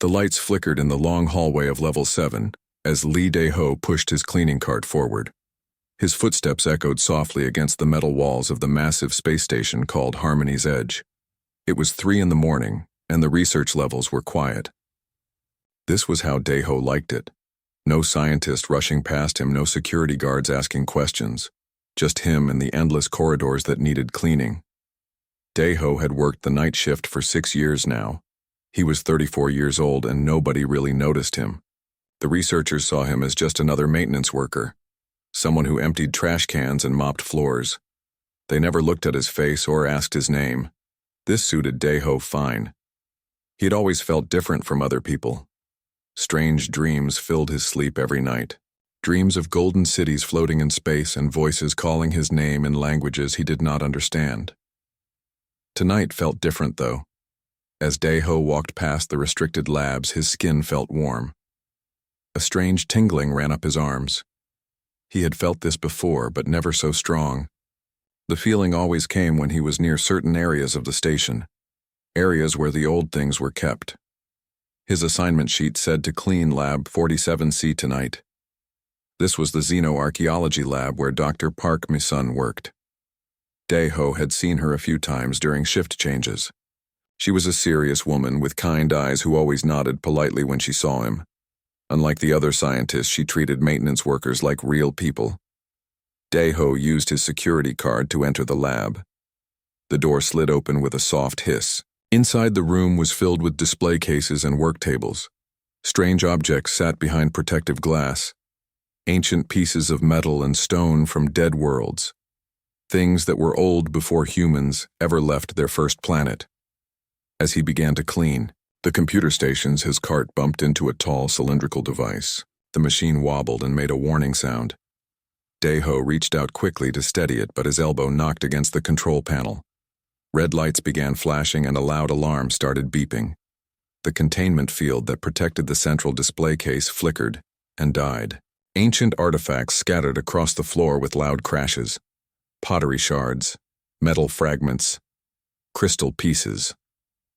The lights flickered in the long hallway of Level 7 as Lee Dae-ho pushed his cleaning cart forward. His footsteps echoed softly against the metal walls of the massive space station called Harmony's Edge. It was 3 in the morning, and the research levels were quiet. This was how Dae-ho liked it. No scientist rushing past him, no security guards asking questions. Just him and the endless corridors that needed cleaning. Dae-ho had worked the night shift for 6 years now. He was 34 years old and nobody really noticed him. The researchers saw him as just another maintenance worker, someone who emptied trash cans and mopped floors. They never looked at his face or asked his name. This suited Dae-ho fine. He had always felt different from other people. Strange dreams filled his sleep every night. Dreams of golden cities floating in space and voices calling his name in languages he did not understand. Tonight felt different, though. As Dae-ho walked past the restricted labs, his skin felt warm. A strange tingling ran up his arms. He had felt this before, but never so strong. The feeling always came when he was near certain areas of the station, areas where the old things were kept. His assignment sheet said to clean Lab 47C tonight. This was the xenoarchaeology lab where Dr. Park Mi-sun worked. Dae-ho had seen her a few times during shift changes. She was a serious woman with kind eyes who always nodded politely when she saw him. Unlike the other scientists, she treated maintenance workers like real people. Dae-ho used his security card to enter the lab. The door slid open with a soft hiss. Inside, the room was filled with display cases and work tables. Strange objects sat behind protective glass. Ancient pieces of metal and stone from dead worlds. Things that were old before humans ever left their first planet. As he began to clean the computer stations, his cart bumped into a tall cylindrical device. The machine wobbled and made a warning sound. Dae-ho reached out quickly to steady it, but his elbow knocked against the control panel. Red lights began flashing and a loud alarm started beeping. The containment field that protected the central display case flickered and died. Ancient artifacts scattered across the floor with loud crashes. Pottery shards, metal fragments, crystal pieces,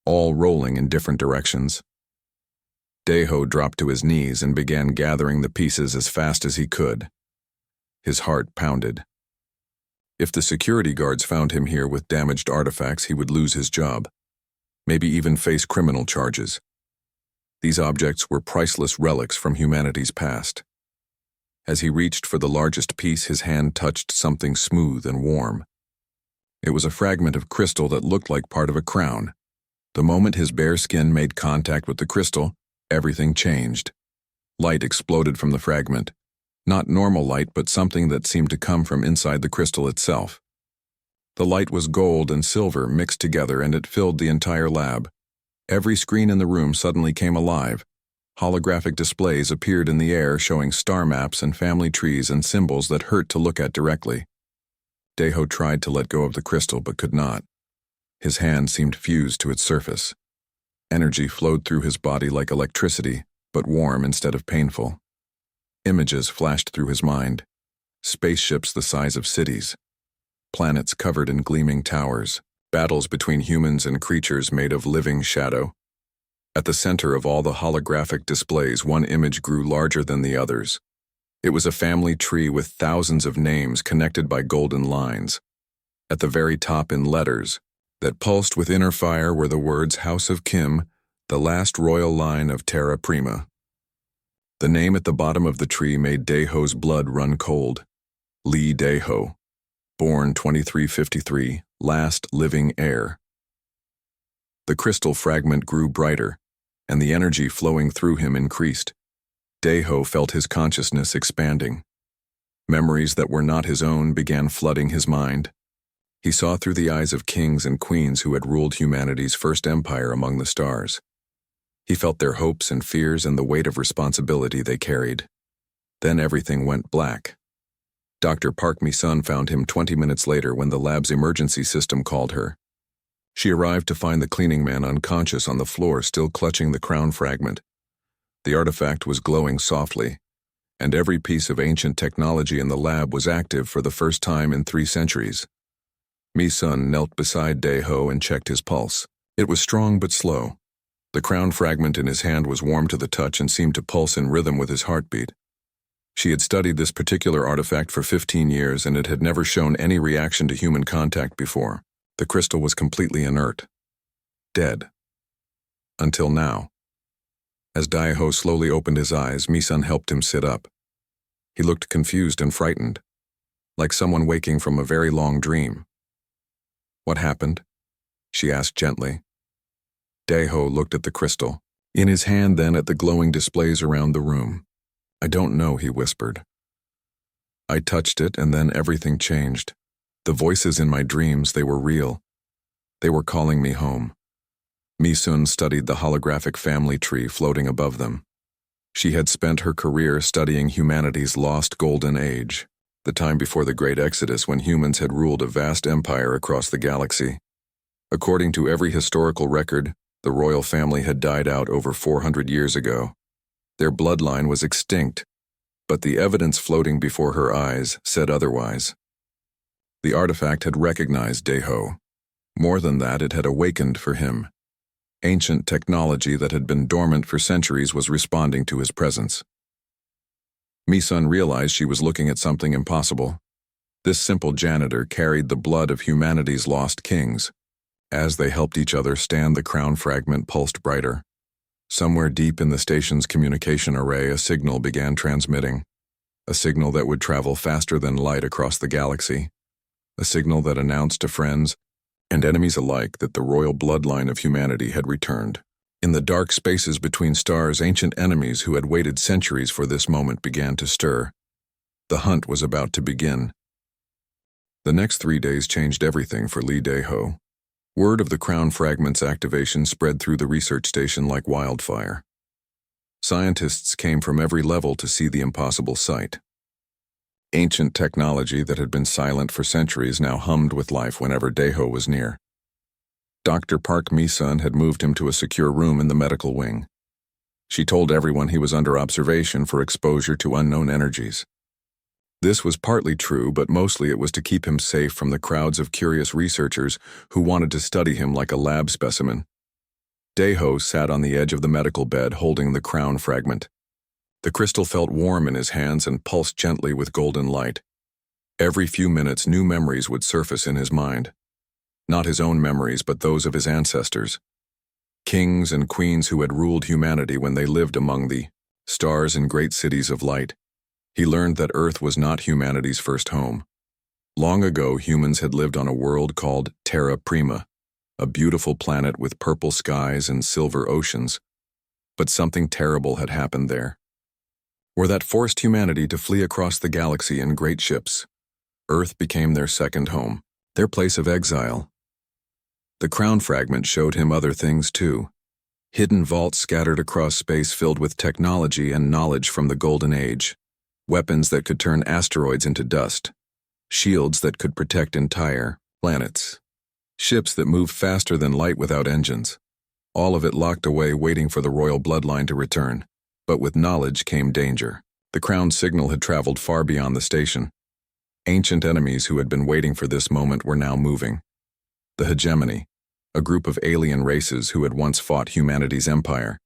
all rolling in different directions. Dae-ho dropped to his knees and began gathering the pieces as fast as he could. His heart pounded. If the security guards found him here with damaged artifacts, he would lose his job, maybe even face criminal charges. These objects were priceless relics from humanity's past. As he reached for the largest piece, his hand touched something smooth and warm. It was a fragment of crystal that looked like part of a crown. The moment his bare skin made contact with the crystal, everything changed. Light exploded from the fragment. Not normal light, but something that seemed to come from inside the crystal itself. The light was gold and silver mixed together, and it filled the entire lab. Every screen in the room suddenly came alive. Holographic displays appeared in the air showing star maps and family trees and symbols that hurt to look at directly. Dae-ho tried to let go of the crystal but could not. His hand seemed fused to its surface. Energy flowed through his body like electricity, but warm instead of painful. Images flashed through his mind. Spaceships the size of cities. Planets covered in gleaming towers. Battles between humans and creatures made of living shadow. At the center of all the holographic displays, one image grew larger than the others. It was a family tree with thousands of names connected by golden lines. At the very top, in letters that pulsed with inner fire, were the words House of Kim, the last royal line of Terra Prima. The name at the bottom of the tree made Dae-ho's blood run cold. Lee Dae-ho, born 2353, last living heir. The crystal fragment grew brighter, and the energy flowing through him increased. Dae-ho felt his consciousness expanding. Memories that were not his own began flooding his mind. He saw through the eyes of kings and queens who had ruled humanity's first empire among the stars. He felt their hopes and fears and the weight of responsibility they carried. Then everything went black. Dr. Park Mi-sun found him 20 minutes later when the lab's emergency system called her. She arrived to find the cleaning man unconscious on the floor, still clutching the crown fragment. The artifact was glowing softly, and every piece of ancient technology in the lab was active for the first time in 3 centuries. Mi-sun knelt beside Dae-ho and checked his pulse. It was strong but slow. The crown fragment in his hand was warm to the touch and seemed to pulse in rhythm with his heartbeat. She had studied this particular artifact for 15 years, and it had never shown any reaction to human contact before. The crystal was completely inert. Dead. Until now. As Daiho slowly opened his eyes, Misun helped him sit up. He looked confused and frightened, like someone waking from a very long dream. "What happened?" she asked gently. Daiho looked at the crystal, in his hand, then at the glowing displays around the room. "I don't know," he whispered. "I touched it, and then everything changed. The voices in my dreams, they were real. They were calling me home." Misun studied the holographic family tree floating above them. She had spent her career studying humanity's lost golden age, the time before the Great Exodus, when humans had ruled a vast empire across the galaxy. According to every historical record, the royal family had died out over 400 years ago. Their bloodline was extinct, but the evidence floating before her eyes said otherwise. The artifact had recognized Daiho. More than that, it had awakened for him. Ancient technology that had been dormant for centuries was responding to his presence. Misun realized she was looking at something impossible. This simple janitor carried the blood of humanity's lost kings. As they helped each other stand, the crown fragment pulsed brighter. Somewhere deep in the station's communication array, a signal began transmitting. A signal that would travel faster than light across the galaxy. A signal that announced to friends and enemies alike that the royal bloodline of humanity had returned. In the dark spaces between stars, ancient enemies who had waited centuries for this moment began to stir. The hunt was about to begin. The next 3 days changed everything for Lee Daiho. Word of the crown fragment's activation spread through the research station like wildfire. Scientists came from every level to see the impossible sight. Ancient technology that had been silent for centuries now hummed with life whenever Daiho was near. Dr. Park Misun had moved him to a secure room in the medical wing. She told everyone he was under observation for exposure to unknown energies. This was partly true, but mostly it was to keep him safe from the crowds of curious researchers who wanted to study him like a lab specimen. Daiho sat on the edge of the medical bed holding the crown fragment. The crystal felt warm in his hands and pulsed gently with golden light. Every few minutes, new memories would surface in his mind. Not his own memories, but those of his ancestors. Kings and queens who had ruled humanity when they lived among the stars and great cities of light. He learned that Earth was not humanity's first home. Long ago, humans had lived on a world called Terra Prima, a beautiful planet with purple skies and silver oceans. But something terrible had happened there. War that forced humanity to flee across the galaxy in great ships. Earth became their second home, their place of exile. The crown fragment showed him other things too. Hidden vaults scattered across space filled with technology and knowledge from the Golden Age. Weapons that could turn asteroids into dust. Shields that could protect entire planets. Ships that moved faster than light without engines. All of it locked away, waiting for the royal bloodline to return. But with knowledge came danger. The crown's signal had traveled far beyond the station. Ancient enemies who had been waiting for this moment were now moving. The hegemony, a group of alien races who had once fought humanity's empire.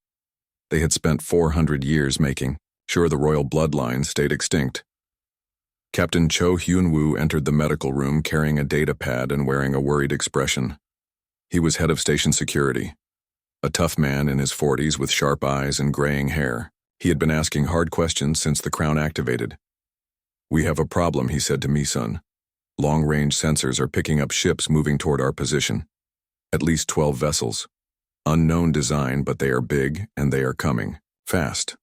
They had spent 400 years making sure the royal bloodline stayed extinct. Captain Cho Hyun-woo entered the medical room carrying a data pad and wearing a worried expression. He was head of station security. A tough man in his 40s with sharp eyes and graying hair. He had been asking hard questions since the crown activated. "We have a problem," he said to Misun. "Long-range sensors are picking up ships moving toward our position. At least 12 vessels. Unknown design, but they are big and they are coming. Fast."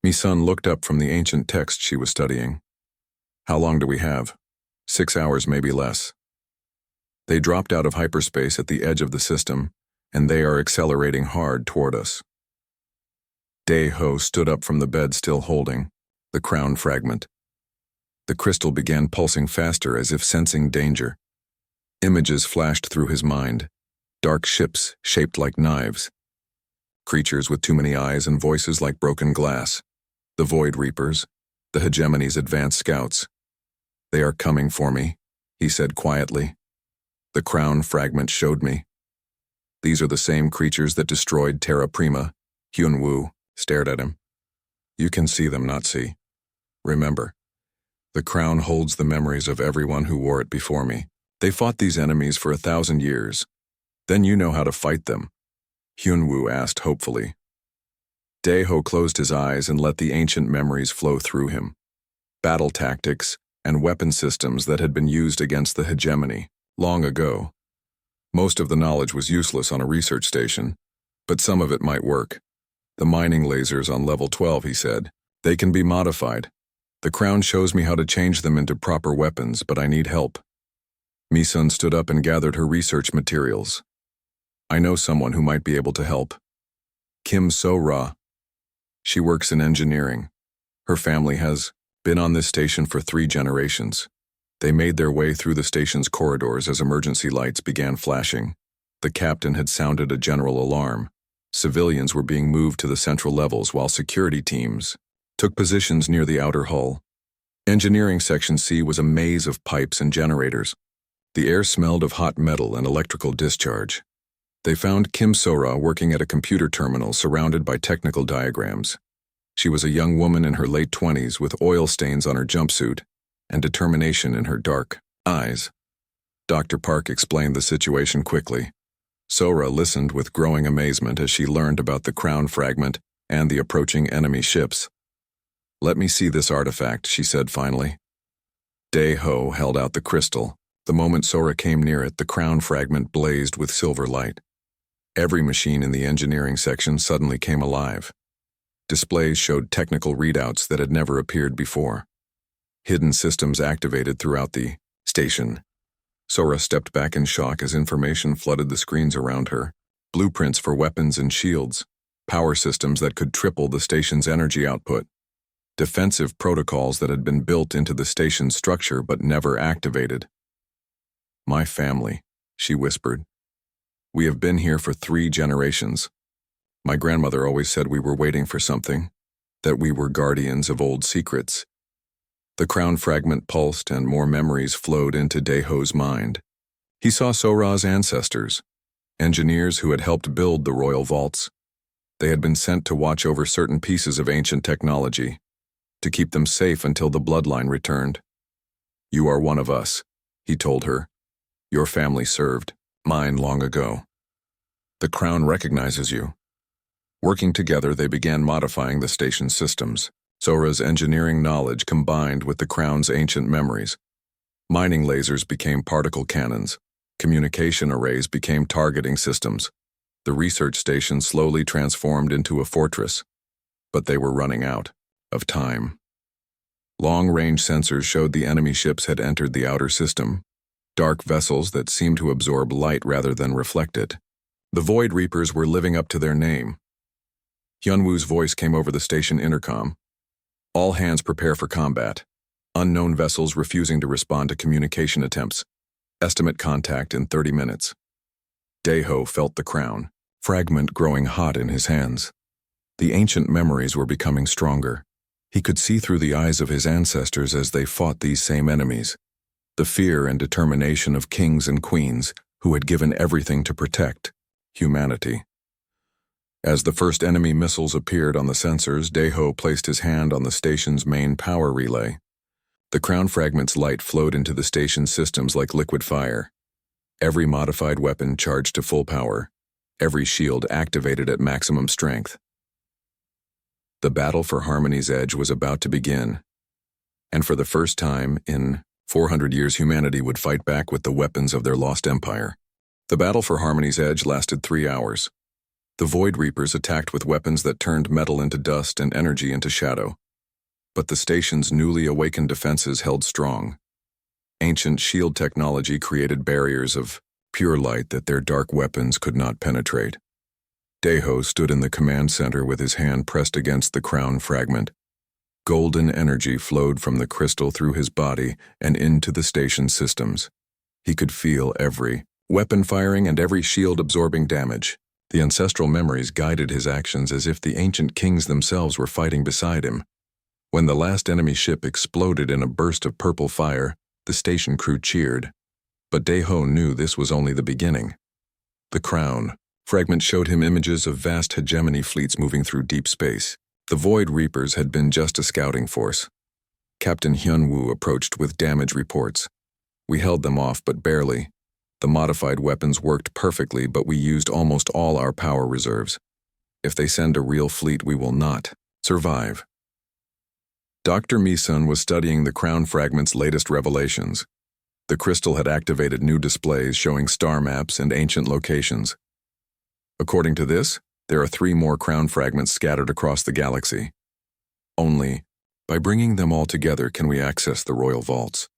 Misun looked up from the ancient text she was studying. "How long do we have?" 6 hours, maybe less. They dropped out of hyperspace at the edge of the system, and they are accelerating hard toward us. Daiho stood up from the bed, still holding the crown fragment. The crystal began pulsing faster, as if sensing danger. Images flashed through his mind. Dark ships shaped like knives. Creatures with too many eyes and voices like broken glass. The Void Reapers, the hegemony's advanced scouts. "They are coming for me," he said quietly. "The crown fragment showed me." These are the same creatures that destroyed Terra Prima. Hyun-woo stared at him. You can see them, not see. Remember, the crown holds the memories of everyone who wore it before me. They fought these enemies for 1,000 years. Then you know how to fight them. Hyun-woo asked hopefully. Dae-ho closed his eyes and let the ancient memories flow through him. Battle tactics and weapon systems that had been used against the hegemony long ago. Most of the knowledge was useless on a research station, but some of it might work. The mining lasers on level 12, he said. They can be modified. The crown shows me how to change them into proper weapons, but I need help. Mi-sun stood up and gathered her research materials. I know someone who might be able to help. Kim So-ra. She works in engineering. Her family has been on this station for 3 generations. They made their way through the station's corridors as emergency lights began flashing. The captain had sounded a general alarm. Civilians were being moved to the central levels while security teams took positions near the outer hull. Engineering Section C was a maze of pipes and generators. The air smelled of hot metal and electrical discharge. They found Kim So-ra working at a computer terminal surrounded by technical diagrams. She was a young woman in her late 20s with oil stains on her jumpsuit and determination in her dark eyes. Dr. Park explained the situation quickly. So-ra listened with growing amazement as she learned about the crown fragment and the approaching enemy ships. Let me see this artifact, she said finally. Dae-ho held out the crystal. The moment So-ra came near it, the crown fragment blazed with silver light. Every machine in the engineering section suddenly came alive. Displays showed technical readouts that had never appeared before. Hidden systems activated throughout the station. So-ra stepped back in shock as information flooded the screens around her. Blueprints for weapons and shields. Power systems that could triple the station's energy output. Defensive protocols that had been built into the station's structure but never activated. My family, she whispered. We have been here for 3 generations. My grandmother always said we were waiting for something, that we were guardians of old secrets. The crown fragment pulsed and more memories flowed into Dae-ho's mind. He saw So-ra's ancestors, engineers who had helped build the royal vaults. They had been sent to watch over certain pieces of ancient technology, to keep them safe until the bloodline returned. You are one of us, he told her. Your family served, mine long ago. The crown recognizes you. Working together, they began modifying the station's systems. So-ra's engineering knowledge combined with the crown's ancient memories. Mining lasers became particle cannons. Communication arrays became targeting systems. The research station slowly transformed into a fortress. But they were running out of time. Long-range sensors showed the enemy ships had entered the outer system. Dark vessels that seemed to absorb light rather than reflect it. The Void Reapers were living up to their name. Hyun-woo's voice came over the station intercom. All hands prepare for combat. Unknown vessels refusing to respond to communication attempts. Estimate contact in 30 minutes. Dae-ho felt the crown fragment growing hot in his hands. The ancient memories were becoming stronger. He could see through the eyes of his ancestors as they fought these same enemies. The fear and determination of kings and queens who had given everything to protect humanity. As the first enemy missiles appeared on the sensors, Dae-ho placed his hand on the station's main power relay. The crown fragment's light flowed into the station's systems like liquid fire. Every modified weapon charged to full power. Every shield activated at maximum strength. The battle for Harmony's Edge was about to begin. And for the first time in 400 years, humanity would fight back with the weapons of their lost empire. The battle for Harmony's Edge lasted 3 hours. The Void Reapers attacked with weapons that turned metal into dust and energy into shadow. But the station's newly awakened defenses held strong. Ancient shield technology created barriers of pure light that their dark weapons could not penetrate. Dae-ho stood in the command center with his hand pressed against the crown fragment. Golden energy flowed from the crystal through his body and into the station's systems. He could feel every weapon firing and every shield absorbing damage. The ancestral memories guided his actions as if the ancient kings themselves were fighting beside him. When the last enemy ship exploded in a burst of purple fire, the station crew cheered. But Dae-ho knew this was only the beginning. The crown Fragment showed him images of vast hegemony fleets moving through deep space. The Void Reapers had been just a scouting force. Captain Hyun-woo approached with damage reports. We held them off, but barely. The modified weapons worked perfectly, but we used almost all our power reserves. If they send a real fleet, we will not survive. Dr. Mi-sun was studying the Crown Fragment's latest revelations. The crystal had activated new displays showing star maps and ancient locations. According to this, there are 3 more Crown Fragments scattered across the galaxy. Only by bringing them all together can we access the royal vaults.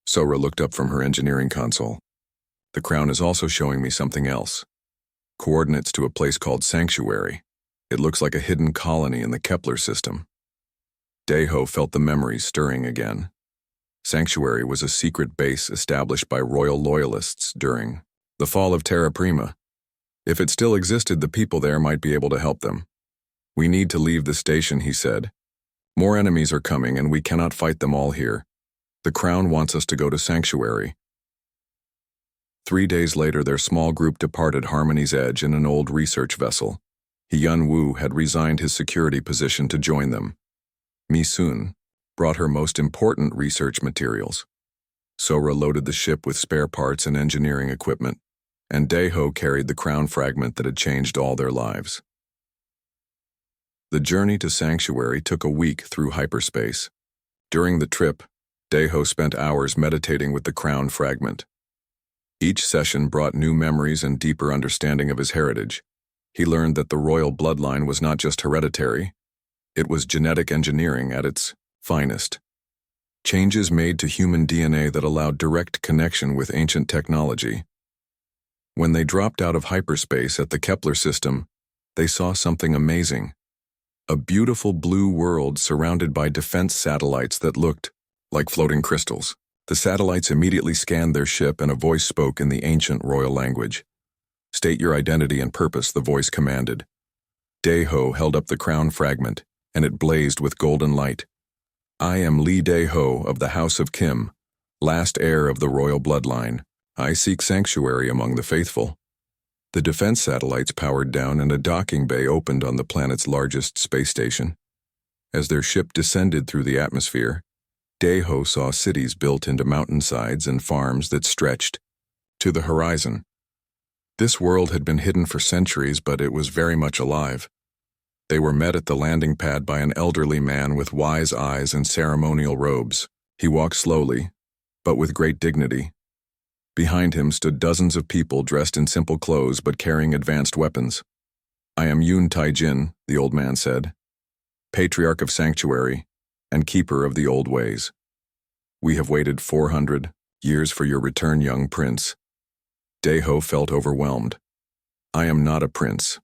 Sora looked up from her engineering console. The Crown is also showing me something else. Coordinates to a place called Sanctuary. It looks like a hidden colony in the Kepler system. Daeho felt the memories stirring again. Sanctuary was a secret base established by royal loyalists during the fall of Terra Prima. If it still existed, the people there might be able to help them. We need to leave the station, he said. More enemies are coming and we cannot fight them all here. The Crown wants us to go to Sanctuary. 3 days later, their small group departed Harmony's Edge in an old research vessel. Hyun-woo had resigned his security position to join them. Mi-sun brought her most important research materials. Sora loaded the ship with spare parts and engineering equipment, and Daeho carried the Crown Fragment that had changed all their lives. The journey to Sanctuary took a week through hyperspace. During the trip, Daeho spent hours meditating with the Crown Fragment. Each session brought new memories and deeper understanding of his heritage. He learned that the royal bloodline was not just hereditary, it was genetic engineering at its finest. Changes made to human DNA that allowed direct connection with ancient technology. When they dropped out of hyperspace at the Kepler system, they saw something amazing. A beautiful blue world surrounded by defense satellites that looked like floating crystals. The satellites immediately scanned their ship and a voice spoke in the ancient royal language. State your identity and purpose, the voice commanded. Daeho held up the Crown Fragment, and it blazed with golden light. I am Lee Daeho of the House of Kim, last heir of the royal bloodline. I seek sanctuary among the faithful. The defense satellites powered down and a docking bay opened on the planet's largest space station. As their ship descended through the atmosphere, Daeho saw cities built into mountainsides and farms that stretched to the horizon. This world had been hidden for centuries, but it was very much alive. They were met at the landing pad by an elderly man with wise eyes and ceremonial robes. He walked slowly, but with great dignity. Behind him stood dozens of people dressed in simple clothes but carrying advanced weapons. I am Yoon Tae-jin, the old man said, Patriarch of Sanctuary and Keeper of the Old Ways. We have waited 400 years for your return, young prince. Daeho felt overwhelmed. I am not a prince.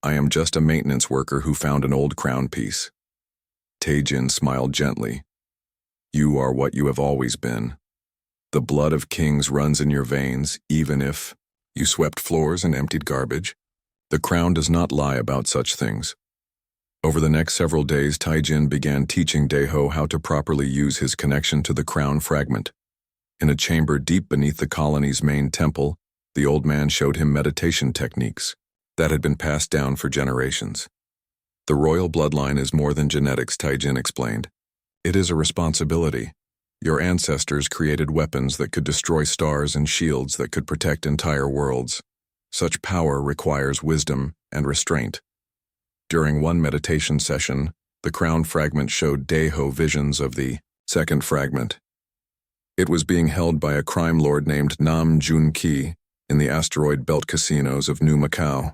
I am just a maintenance worker who found an old crown piece. Tae-jin smiled gently. You are what you have always been. The blood of kings runs in your veins, even if you swept floors and emptied garbage. The crown does not lie about such things. Over the next several days, Tae-jin began teaching Daeho how to properly use his connection to the Crown Fragment. In a chamber deep beneath the colony's main temple, the old man showed him meditation techniques that had been passed down for generations. The royal bloodline is more than genetics, Tae-jin explained. It is a responsibility. Your ancestors created weapons that could destroy stars and shields that could protect entire worlds. Such power requires wisdom and restraint. During one meditation session, the Crown Fragment showed Daeho visions of the second fragment. It was being held by a crime lord named Nam Jun-ki in the asteroid belt casinos of New Macau.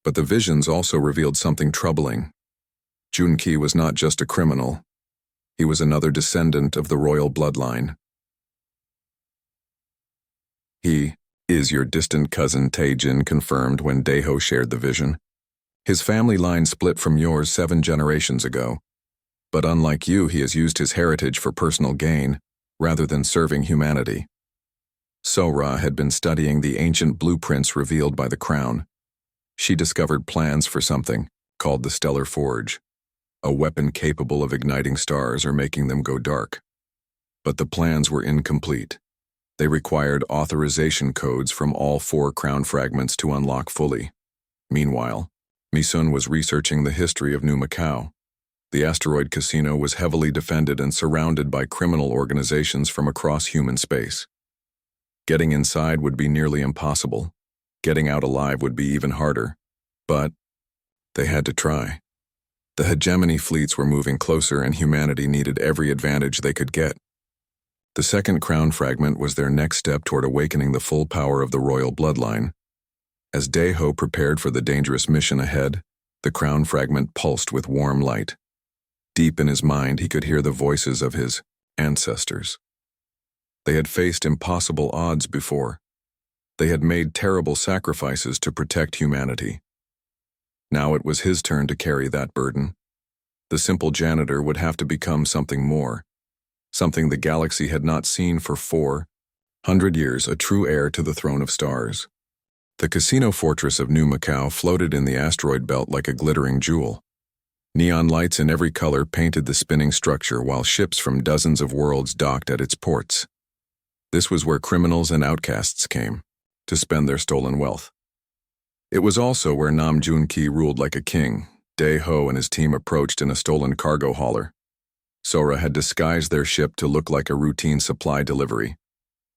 But the visions also revealed something troubling. Jun-ki was not just a criminal. He was another descendant of the royal bloodline. He is your distant cousin, Tae-jin confirmed when Daeho shared the vision. His family line split from yours 7 generations ago. But unlike you, he has used his heritage for personal gain, rather than serving humanity. Sora had been studying the ancient blueprints revealed by the Crown. She discovered plans for something called the Stellar Forge, a weapon capable of igniting stars or making them go dark. But the plans were incomplete. They required authorization codes from all 4 crown fragments to unlock fully. Meanwhile, Misun was researching the history of New Macau. The asteroid casino was heavily defended and surrounded by criminal organizations from across human space. Getting inside would be nearly impossible. Getting out alive would be even harder. But they had to try. The hegemony fleets were moving closer and humanity needed every advantage they could get. The second crown fragment was their next step toward awakening the full power of the royal bloodline. As Daeho prepared for the dangerous mission ahead, the crown fragment pulsed with warm light. Deep in his mind, he could hear the voices of his ancestors. They had faced impossible odds before. They had made terrible sacrifices to protect humanity. Now it was his turn to carry that burden. The simple janitor would have to become something more, something the galaxy had not seen for 400 years, a true heir to the throne of stars. The casino fortress of New Macau floated in the asteroid belt like a glittering jewel. Neon lights in every color painted the spinning structure while ships from dozens of worlds docked at its ports. This was where criminals and outcasts came to spend their stolen wealth. It was also where Nam Jun-ki ruled like a king. Dae-ho and his team approached in a stolen cargo hauler. Sora had disguised their ship to look like a routine supply delivery.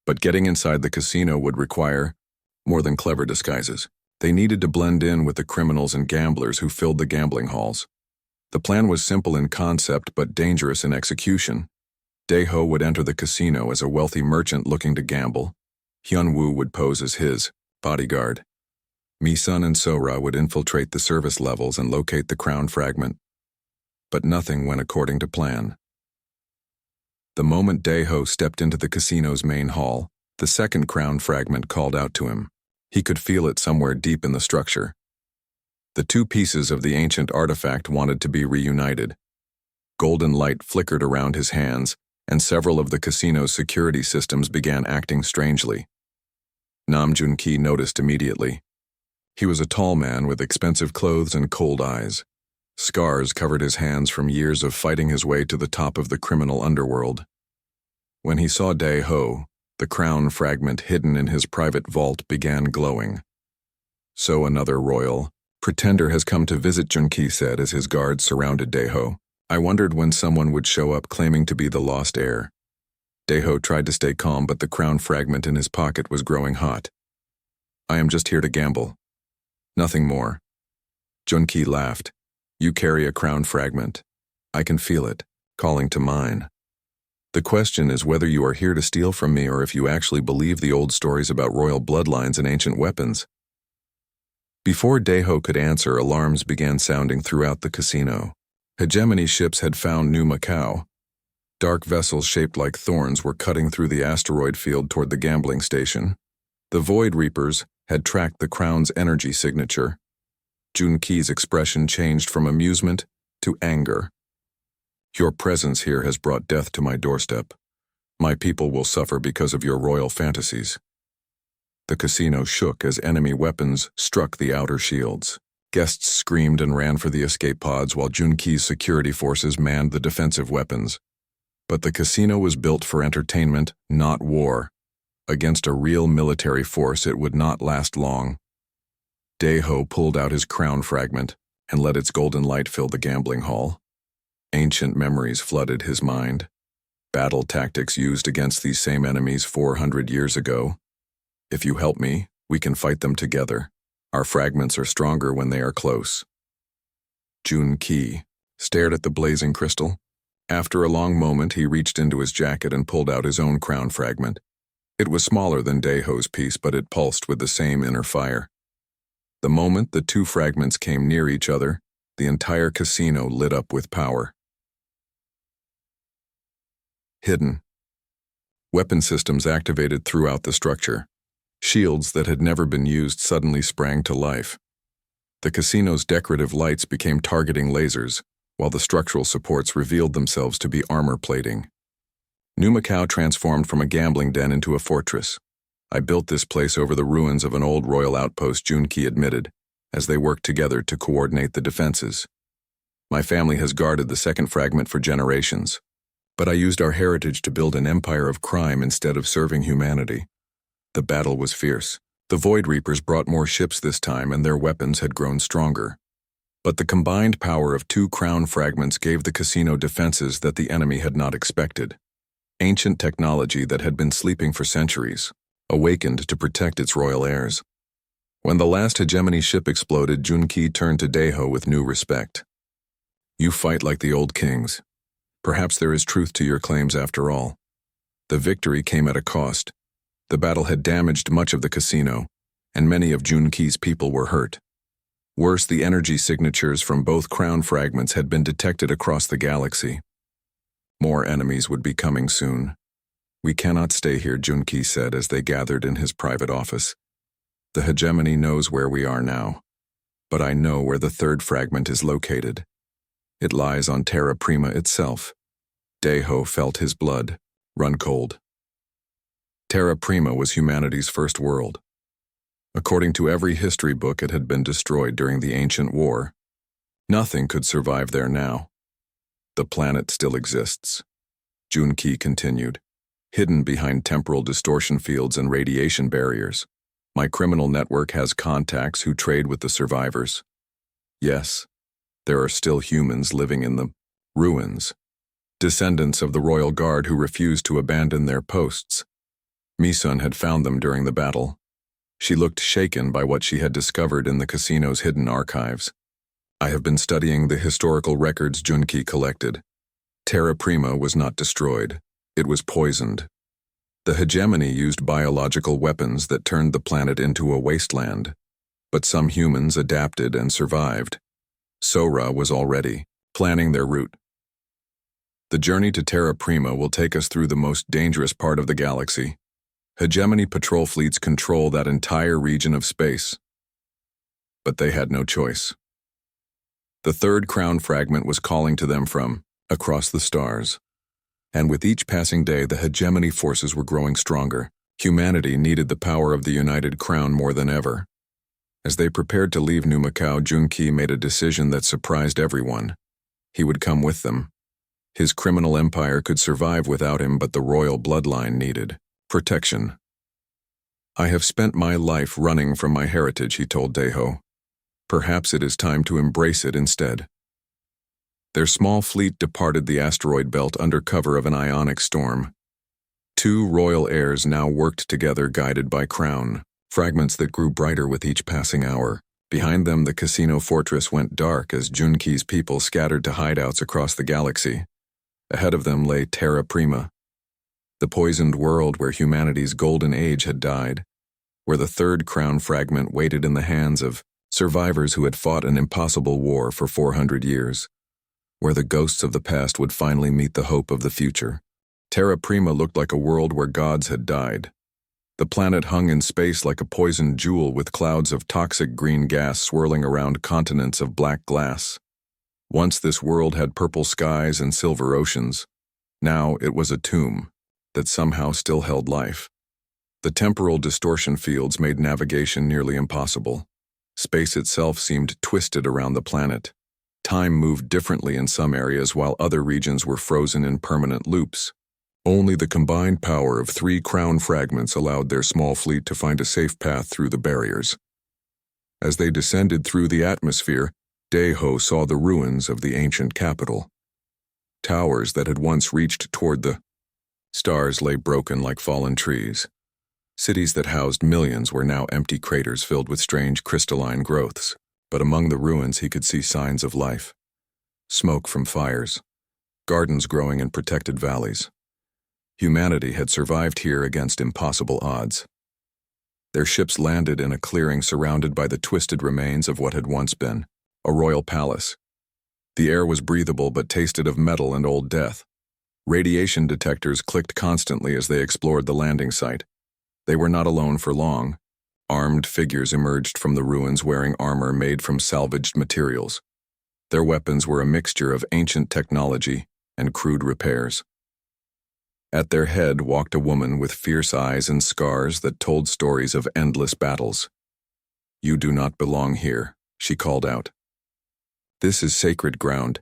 But getting inside the casino would require more than clever disguises. They needed to blend in with the criminals and gamblers who filled the gambling halls. The plan was simple in concept but dangerous in execution. Dae-ho would enter the casino as a wealthy merchant looking to gamble. Hyun-woo would pose as his bodyguard. Mi-sun and Sora would infiltrate the service levels and locate the crown fragment. But nothing went according to plan. The moment Dae-ho stepped into the casino's main hall, the second crown fragment called out to him. He could feel it somewhere deep in the structure. The 2 pieces of the ancient artifact wanted to be reunited. Golden light flickered around his hands, and several of the casino's security systems began acting strangely. Nam Jun-ki noticed immediately. He was a tall man with expensive clothes and cold eyes. Scars covered his hands from years of fighting his way to the top of the criminal underworld. When he saw Dae-ho, the crown fragment hidden in his private vault began glowing. "So another royal pretender has come to visit," Jun-ki said as his guards surrounded Dae-ho. "I wondered when someone would show up claiming to be the lost heir." Dae-ho tried to stay calm, but the crown fragment in his pocket was growing hot. "I am just here to gamble. Nothing more." Jun-ki laughed. "You carry a crown fragment. I can feel it, calling to mine. The question is whether you are here to steal from me or if you actually believe the old stories about royal bloodlines and ancient weapons." Before Dae-ho could answer, alarms began sounding throughout the casino. Hegemony ships had found New Macau. Dark vessels shaped like thorns were cutting through the asteroid field toward the gambling station. The Void Reapers had tracked the crown's energy signature. Jun-ki's expression changed from amusement to anger. "Your presence here has brought death to my doorstep. My people will suffer because of your royal fantasies." The casino shook as enemy weapons struck the outer shields. Guests screamed and ran for the escape pods while Jun-ki's security forces manned the defensive weapons. But the casino was built for entertainment, not war. Against a real military force, it would not last long. Dae-ho pulled out his crown fragment and let its golden light fill the gambling hall. Ancient memories flooded his mind. Battle tactics used against these same enemies 400 years ago. "If you help me, we can fight them together. Our fragments are stronger when they are close." Jun-ki stared at the blazing crystal. After a long moment, he reached into his jacket and pulled out his own crown fragment. It was smaller than Dae-ho's piece, but it pulsed with the same inner fire. The moment the 2 fragments came near each other, the entire casino lit up with power. Hidden. Weapon systems activated throughout the structure. Shields that had never been used suddenly sprang to life. The casino's decorative lights became targeting lasers, while the structural supports revealed themselves to be armor plating. New Macau transformed from a gambling den into a fortress. "I built this place over the ruins of an old royal outpost," Jun-ki admitted, as they worked together to coordinate the defenses. "My family has guarded the second fragment for generations. But I used our heritage to build an empire of crime instead of serving humanity. The battle was fierce. The Void Reapers brought more ships this time, and their weapons had grown stronger. But the combined power of 2 crown fragments gave the casino defenses that the enemy had not expected. Ancient technology that had been sleeping for centuries, awakened to protect its royal heirs. When the last hegemony ship exploded, Junki turned to Daeho with new respect. "You fight like the old kings. Perhaps there is truth to your claims after all." The victory came at a cost. The battle had damaged much of the casino, and many of Junki's people were hurt. Worse, the energy signatures from both crown fragments had been detected across the galaxy. More enemies would be coming soon. "We cannot stay here," Junki said as they gathered in his private office. "The hegemony knows where we are now. But I know where the 3rd fragment is located. It lies on Terra Prima itself." Daeho felt his blood run cold. Terra Prima was humanity's first world. According to every history book, it had been destroyed during the Ancient War. Nothing could survive there now. "The planet still exists," Junki continued, "hidden behind temporal distortion fields and radiation barriers. My criminal network has contacts who trade with the survivors. Yes, there are still humans living in the ruins, descendants of the royal guard who refused to abandon their posts. Misun had found them during the battle. She looked shaken by what she had discovered in the casino's hidden archives. I have been studying the historical records Junki collected. Terra Prima was not destroyed. It was poisoned. The hegemony used biological weapons that turned the planet into a wasteland. But some humans adapted and survived. Sora was already planning their route. The journey to Terra Prima will take us through the most dangerous part of the galaxy. Hegemony patrol fleets control that entire region of space. But they had no choice. The 3rd crown fragment was calling to them from across the stars. And with each passing day, the hegemony forces were growing stronger. Humanity needed the power of the United Crown more than ever. As they prepared to leave New Macau, Junki made a decision that surprised everyone. He would come with them. His criminal empire could survive without him, but the royal bloodline needed protection. "I have spent my life running from my heritage," he told Daeho. "Perhaps it is time to embrace it instead." Their small fleet departed the asteroid belt under cover of an ionic storm. 2 royal heirs now worked together, guided by crown fragments that grew brighter with each passing hour. Behind them, the casino fortress went dark as Junki's people scattered to hideouts across the galaxy. Ahead of them lay Terra Prima, the poisoned world where humanity's golden age had died, where the 3rd crown fragment waited in the hands of survivors who had fought an impossible war for 400 years, where the ghosts of the past would finally meet the hope of the future. Terra Prima looked like a world where gods had died. The planet hung in space like a poisoned jewel, with clouds of toxic green gas swirling around continents of black glass. Once this world had purple skies and silver oceans. Now it was a tomb that somehow still held life. The temporal distortion fields made navigation nearly impossible. Space itself seemed twisted around the planet. Time moved differently in some areas, while other regions were frozen in permanent loops. Only the combined power of 3 crown fragments allowed their small fleet to find a safe path through the barriers. As they descended through the atmosphere, Daeho saw the ruins of the ancient capital. Towers that had once reached toward the stars lay broken like fallen trees. Cities that housed millions were now empty craters filled with strange crystalline growths, but among the ruins he could see signs of life. Smoke from fires, gardens growing in protected valleys. Humanity had survived here against impossible odds. Their ships landed in a clearing surrounded by the twisted remains of what had once been a royal palace. The air was breathable but tasted of metal and old death. Radiation detectors clicked constantly as they explored the landing site. They were not alone for long. Armed figures emerged from the ruins wearing armor made from salvaged materials. Their weapons were a mixture of ancient technology and crude repairs. At their head walked a woman with fierce eyes and scars that told stories of endless battles. "You do not belong here," she called out. "This is sacred ground.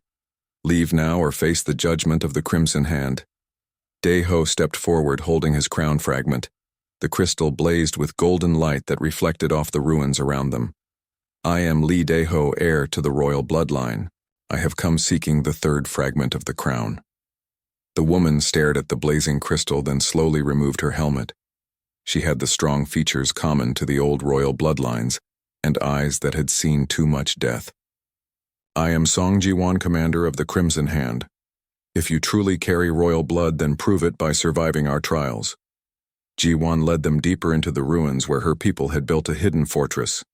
Leave now or face the judgment of the Crimson Hand. Daeho stepped forward holding his crown fragment. The crystal blazed with golden light that reflected off the ruins around them. I am Lee Daeho, heir to the royal bloodline. I have come seeking the third fragment of the crown. The woman stared at the blazing crystal, then slowly removed her helmet. She had the strong features common to the old royal bloodlines, and eyes that had seen too much death. I am Song Ji-won, commander of the Crimson Hand. If you truly carry royal blood, then prove it by surviving our trials. Ji-won led them deeper into the ruins where her people had built a hidden fortress.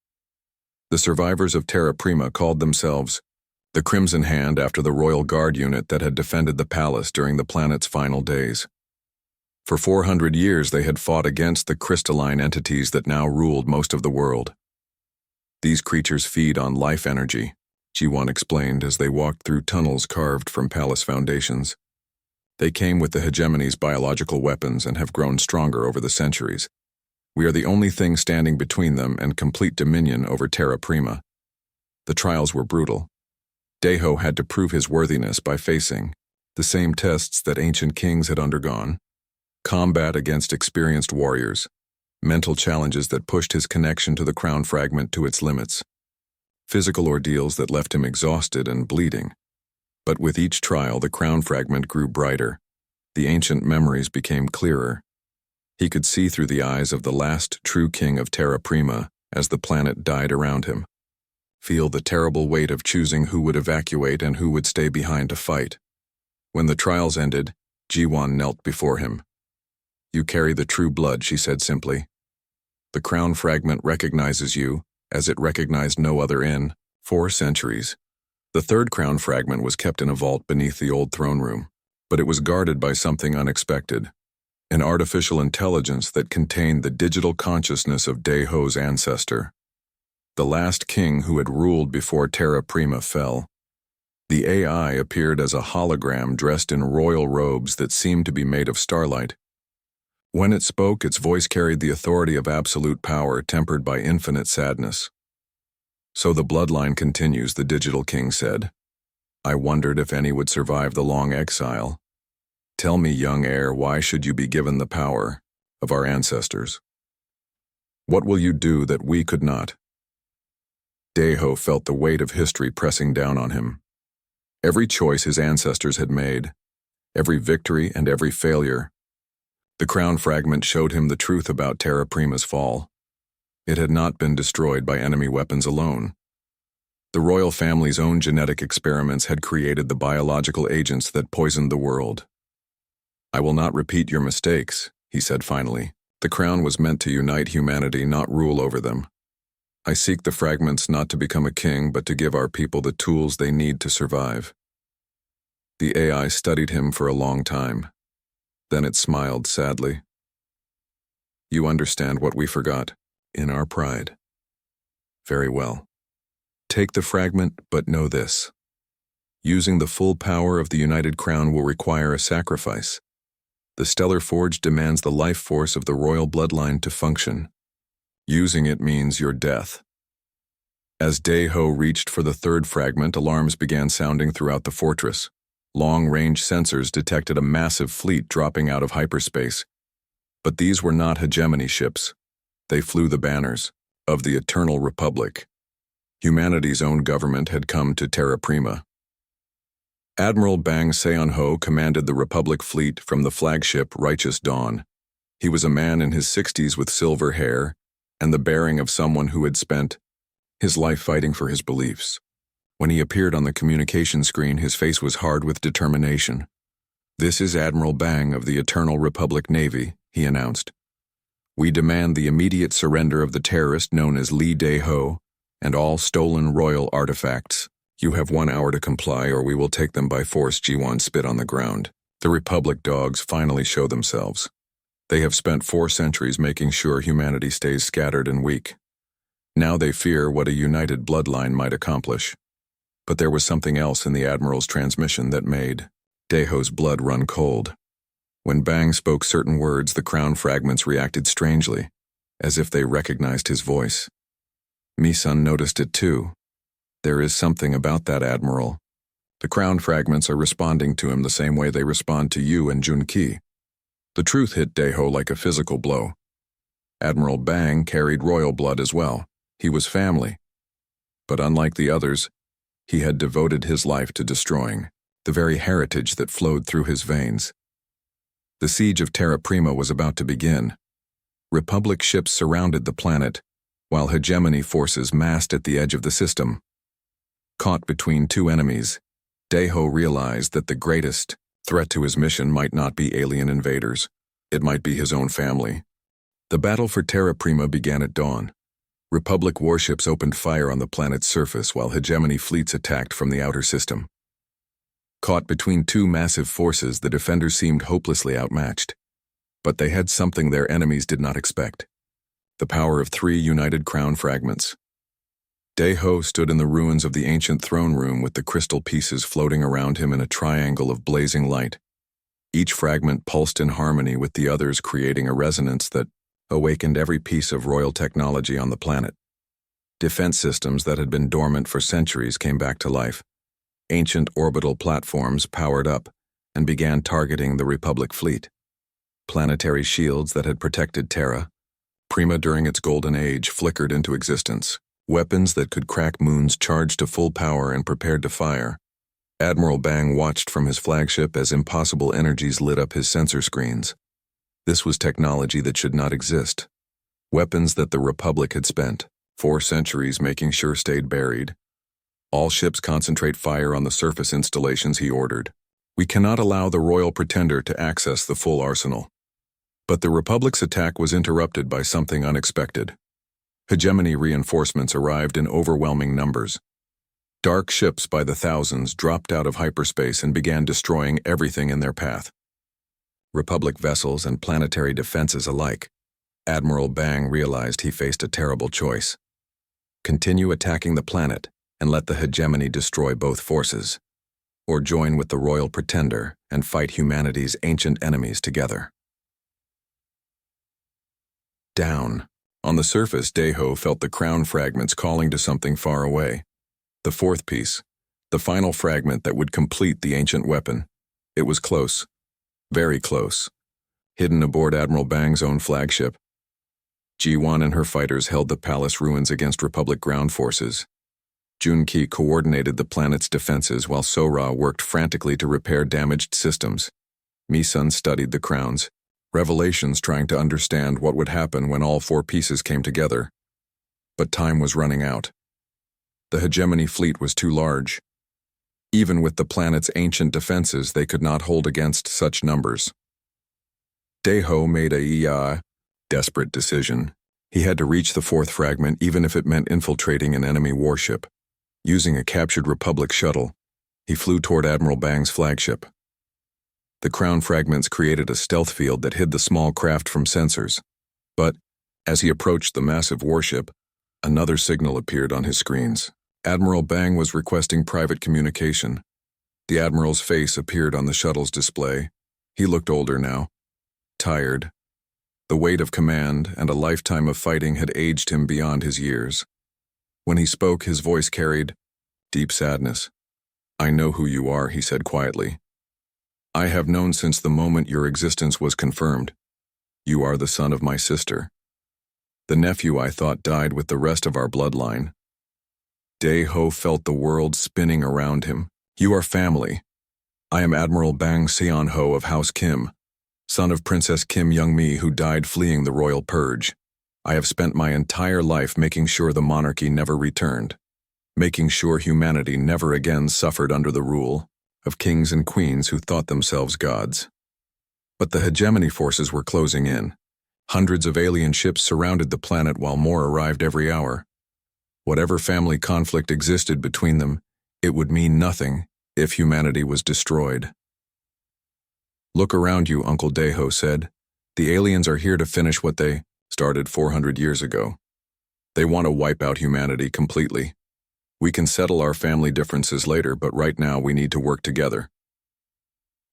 The survivors of Terra Prima called themselves the Crimson Hand after the royal guard unit that had defended the palace during the planet's final days. For 400 years they had fought against the crystalline entities that now ruled most of the world. These creatures feed on life energy, Ji-won explained as they walked through tunnels carved from palace foundations. They came with the hegemony's biological weapons and have grown stronger over the centuries. We are the only thing standing between them and complete dominion over Terra Prima. The trials were brutal. Daeho had to prove his worthiness by facing the same tests that ancient kings had undergone: combat against experienced warriors, mental challenges that pushed his connection to the crown fragment to its limits, physical ordeals that left him exhausted and bleeding. But with each trial, the crown fragment grew brighter. The ancient memories became clearer. He could see through the eyes of the last true king of Terra Prima as the planet died around him. Feel the terrible weight of choosing who would evacuate and who would stay behind to fight. When the trials ended, Ji-won knelt before him. You carry the true blood, she said simply. The crown fragment recognizes you, as it recognized no other in 4 centuries. The third crown fragment was kept in a vault beneath the old throne room, but it was guarded by something unexpected: an artificial intelligence that contained the digital consciousness of Daeho's ancestor, the last king who had ruled before Terra Prima fell. The AI appeared as a hologram dressed in royal robes that seemed to be made of starlight. When it spoke, its voice carried the authority of absolute power tempered by infinite sadness. So the bloodline continues, the digital king said. I wondered if any would survive the long exile. Tell me, young heir, why should you be given the power of our ancestors? What will you do that we could not? Daeho felt the weight of history pressing down on him. Every choice his ancestors had made, every victory and every failure. The crown fragment showed him the truth about Terra Prima's fall. It had not been destroyed by enemy weapons alone. The royal family's own genetic experiments had created the biological agents that poisoned the world. I will not repeat your mistakes, he said finally. The crown was meant to unite humanity, not rule over them. I seek the fragments not to become a king, but to give our people the tools they need to survive. The AI studied him for a long time. Then it smiled sadly. You understand what we forgot, in our pride. Very well. Take the fragment, but know this. Using the full power of the United Crown will require a sacrifice. The Stellar Forge demands the life force of the royal bloodline to function. Using it means your death. As Daeho reached for the third fragment, alarms began sounding throughout the fortress. Long-range sensors detected a massive fleet dropping out of hyperspace. But these were not hegemony ships. They flew the banners of the Eternal Republic. Humanity's own government had come to Terra Prima. Admiral Bang Seon-ho commanded the Republic fleet from the flagship Righteous Dawn. He was a man in his 60s with silver hair and the bearing of someone who had spent his life fighting for his beliefs. When he appeared on the communication screen, his face was hard with determination. This is Admiral Bang of the Eternal Republic Navy, he announced. We demand the immediate surrender of the terrorist known as Lee Daeho and all stolen royal artifacts. You have 1 hour to comply or we will take them by force, Ji-won spit on the ground. The Republic dogs finally show themselves. They have spent 4 centuries making sure humanity stays scattered and weak. Now they fear what a united bloodline might accomplish. But there was something else in the Admiral's transmission that made Daeho's blood run cold. When Bang spoke certain words, the crown fragments reacted strangely, as if they recognized his voice. Mi-sun noticed it too. There is something about that Admiral. The crown fragments are responding to him the same way they respond to you and Junki. The truth hit Daeho like a physical blow. Admiral Bang carried royal blood as well. He was family. But unlike the others, he had devoted his life to destroying the very heritage that flowed through his veins. The siege of Terra Prima was about to begin. Republic ships surrounded the planet, while hegemony forces massed at the edge of the system. Caught between two enemies, Daeho realized that the greatest threat to his mission might not be alien invaders. It might be his own family. The battle for Terra Prima began at dawn. Republic warships opened fire on the planet's surface while hegemony fleets attacked from the outer system. Caught between two massive forces, the defenders seemed hopelessly outmatched. But they had something their enemies did not expect: the power of 3 united crown fragments. Daeho stood in the ruins of the ancient throne room with the crystal pieces floating around him in a triangle of blazing light. Each fragment pulsed in harmony with the others, creating a resonance that awakened every piece of royal technology on the planet. Defense systems that had been dormant for centuries came back to life. Ancient orbital platforms powered up and began targeting the Republic fleet. Planetary shields that had protected Terra Prima during its golden age flickered into existence. Weapons that could crack moons charged to full power and prepared to fire. Admiral Bang watched from his flagship as impossible energies lit up his sensor screens. This was technology that should not exist. Weapons that the Republic had spent 4 centuries making sure stayed buried. All ships concentrate fire on the surface installations, he ordered. We cannot allow the Royal Pretender to access the full arsenal. But the Republic's attack was interrupted by something unexpected. Hegemony reinforcements arrived in overwhelming numbers. Dark ships by the thousands dropped out of hyperspace and began destroying everything in their path. Republic vessels and planetary defenses alike. Admiral Bang realized he faced a terrible choice: continue attacking the planet and let the hegemony destroy both forces, or join with the Royal Pretender and fight humanity's ancient enemies together. Down. On the surface, Daeho felt the crown fragments calling to something far away. The 4th piece, the final fragment that would complete the ancient weapon. It was close. Very close. Hidden aboard Admiral Bang's own flagship. Ji-Wan and her fighters held the palace ruins against Republic ground forces. Junki coordinated the planet's defenses while Sora worked frantically to repair damaged systems. Mi-sun studied the crowns. Revelations trying to understand what would happen when all 4 pieces came together. But time was running out. The hegemony fleet was too large. Even with the planet's ancient defenses, they could not hold against such numbers. Daeho made a desperate decision. He had to reach the 4th fragment even if it meant infiltrating an enemy warship. Using a captured Republic shuttle, he flew toward Admiral Bang's flagship. The crown fragments created a stealth field that hid the small craft from sensors. But, as he approached the massive warship, another signal appeared on his screens. Admiral Bang was requesting private communication. The Admiral's face appeared on the shuttle's display. He looked older now. Tired. The weight of command and a lifetime of fighting had aged him beyond his years. When he spoke, his voice carried deep sadness. "I know who you are," he said quietly. "I have known since the moment your existence was confirmed. You are the son of my sister. The nephew I thought died with the rest of our bloodline." Daeho felt the world spinning around him. "You are family. I am Admiral Bang Seon-ho of House Kim, son of Princess Kim Young-mi who died fleeing the royal purge. I have spent my entire life making sure the monarchy never returned, making sure humanity never again suffered under the rule of kings and queens who thought themselves gods." But the hegemony forces were closing in. Hundreds of alien ships surrounded the planet while more arrived every hour. Whatever family conflict existed between them, it would mean nothing if humanity was destroyed. "Look around you," Uncle Daeho said. "The aliens are here to finish what they started 400 years ago. They want to wipe out humanity completely. We can settle our family differences later, but right now we need to work together."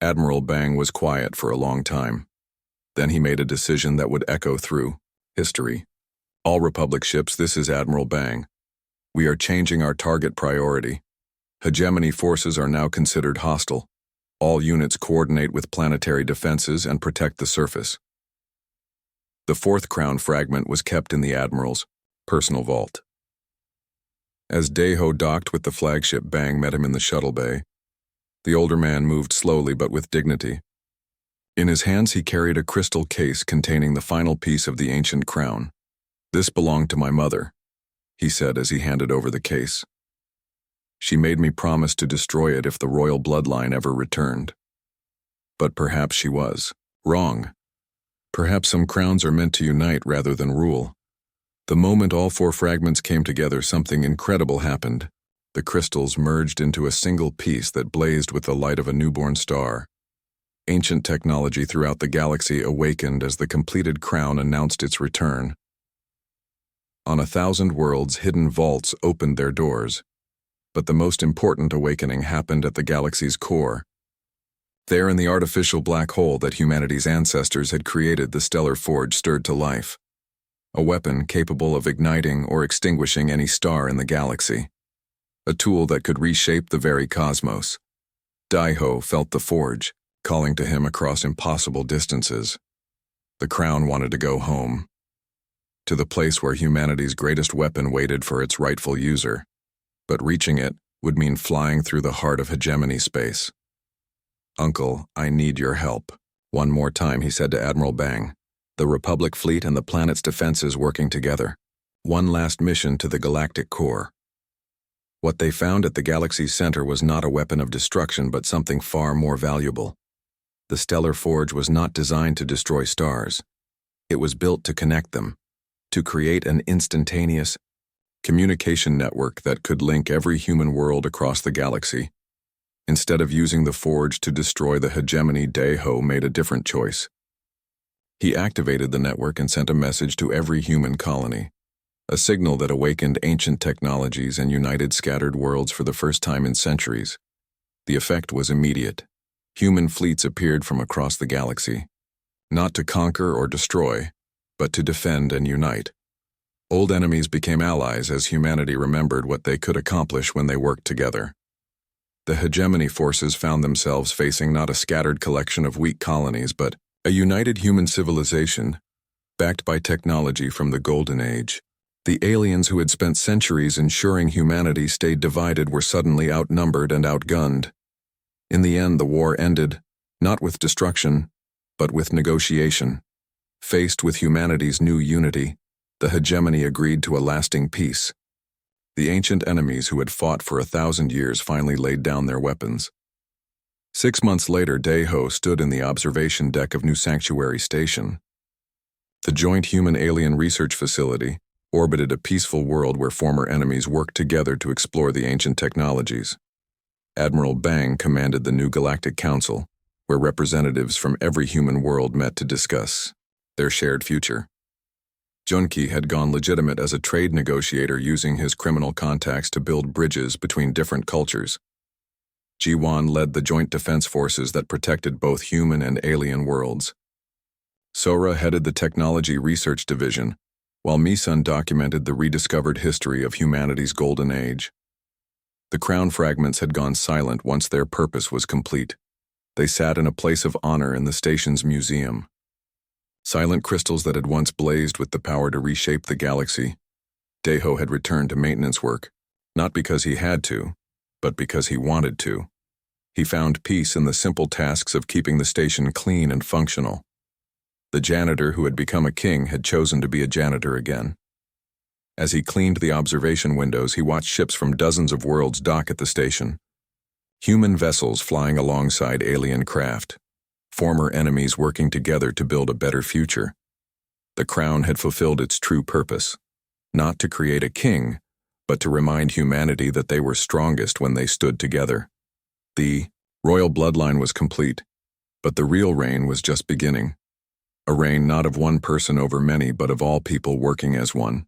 Admiral Bang was quiet for a long time. Then he made a decision that would echo through history. "All Republic ships, this is Admiral Bang. We are changing our target priority. Hegemony forces are now considered hostile. All units coordinate with planetary defenses and protect the surface. The fourth crown fragment was kept in the Admiral's personal vault. As Daeho docked with the flagship, Bang met him in the shuttle bay. The older man moved slowly but with dignity. In his hands he carried a crystal case containing the final piece of the ancient crown. "This belonged to my mother," he said as he handed over the case. "She made me promise to destroy it if the royal bloodline ever returned." But perhaps she was wrong. Perhaps some crowns are meant to unite rather than rule. The moment all four fragments came together, something incredible happened. The crystals merged into a single piece that blazed with the light of a newborn star. Ancient technology throughout the galaxy awakened as the completed crown announced its return. On 1,000 worlds, hidden vaults opened their doors. But the most important awakening happened at the galaxy's core. There in the artificial black hole that humanity's ancestors had created, the stellar forge stirred to life. A weapon capable of igniting or extinguishing any star in the galaxy. A tool that could reshape the very cosmos. Daeho felt the forge, calling to him across impossible distances. The crown wanted to go home. To the place where humanity's greatest weapon waited for its rightful user. But reaching it would mean flying through the heart of hegemony space. "Uncle, I need your help." One more time he said to Admiral Bang. "The Republic fleet and the planet's defenses working together. One last mission to the galactic core." What they found at the galaxy's center was not a weapon of destruction, but something far more valuable. The stellar forge was not designed to destroy stars. It was built to connect them, to create an instantaneous communication network that could link every human world across the galaxy. Instead of using the forge to destroy the hegemony, Daeho made a different choice. He activated the network and sent a message to every human colony, a signal that awakened ancient technologies and united scattered worlds for the first time in centuries. The effect was immediate. Human fleets appeared from across the galaxy, not to conquer or destroy, but to defend and unite. Old enemies became allies as humanity remembered what they could accomplish when they worked together. The hegemony forces found themselves facing not a scattered collection of weak colonies, but a united human civilization, backed by technology from the Golden Age. The aliens who had spent centuries ensuring humanity stayed divided were suddenly outnumbered and outgunned. In the end, the war ended, not with destruction, but with negotiation. Faced with humanity's new unity, the hegemony agreed to a lasting peace. The ancient enemies who had fought for 1,000 years finally laid down their weapons. 6 months later, Daeho stood in the observation deck of New Sanctuary Station. The joint human-alien research facility orbited a peaceful world where former enemies worked together to explore the ancient technologies. Admiral Bang commanded the new Galactic Council, where representatives from every human world met to discuss their shared future. Junki had gone legitimate as a trade negotiator, using his criminal contacts to build bridges between different cultures. Jiwan led the joint defense forces that protected both human and alien worlds. Sora headed the technology research division, while Misun documented the rediscovered history of humanity's golden age. The crown fragments had gone silent once their purpose was complete. They sat in a place of honor in the station's museum. Silent crystals that had once blazed with the power to reshape the galaxy. Daeho had returned to maintenance work, not because he had to, but because he wanted to. He found peace in the simple tasks of keeping the station clean and functional. The janitor who had become a king had chosen to be a janitor again. As he cleaned the observation windows, he watched ships from dozens of worlds dock at the station. Human vessels flying alongside alien craft. Former enemies working together to build a better future. The crown had fulfilled its true purpose, not to create a king, but to remind humanity that they were strongest when they stood together. The royal bloodline was complete, but the real reign was just beginning. A reign not of one person over many, but of all people working as one.